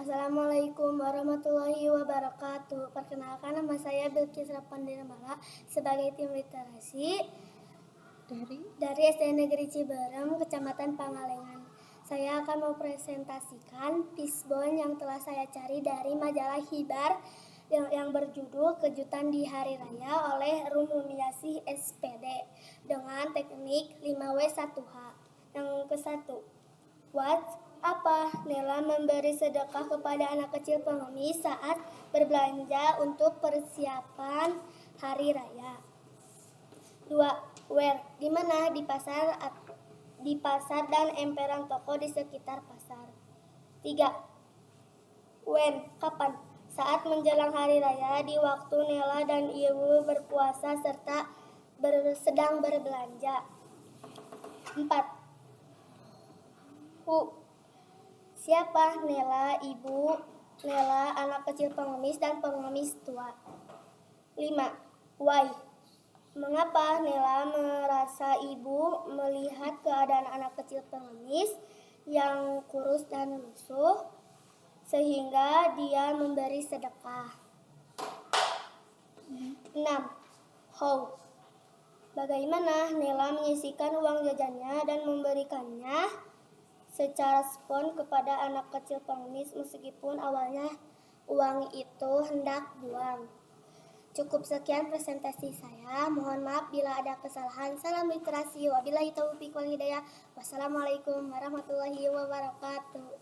Assalamualaikum warahmatullahi wabarakatuh. Perkenalkan, nama saya Bilqis Rapandirmala sebagai tim literasi dari SD Negeri Ciberem, Kecamatan Pangalengan. Saya akan mempresentasikan Fishbone yang telah saya cari dari majalah Hibar yang berjudul Kejutan di Hari Raya oleh Rumuniasih SPD dengan teknik 5W1H. Yang ke-1, apa Nela memberi sedekah kepada anak kecil pengemis saat berbelanja untuk persiapan hari raya? 2. Where? Di mana? Di pasar dan emperan toko di sekitar pasar. 3. When? Kapan? Saat menjelang hari raya, di waktu Nela dan Ibu berpuasa serta sedang berbelanja. 4. Who? Siapa? Nela, Ibu Nela, anak kecil pengemis, dan pengemis tua. 5. Why? Mengapa Nela merasa ibu melihat keadaan anak kecil pengemis yang kurus dan lusuh sehingga dia memberi sedekah? 6. How? Bagaimana Nela menyisihkan uang jajannya dan memberikannya secara spon kepada anak kecil pengemis meskipun awalnya uang itu hendak buang. Cukup sekian presentasi saya. Mohon maaf bila ada kesalahan. Salam literasi. Wabillahi taufiq wal hidayah. Wassalamualaikum warahmatullahi wabarakatuh.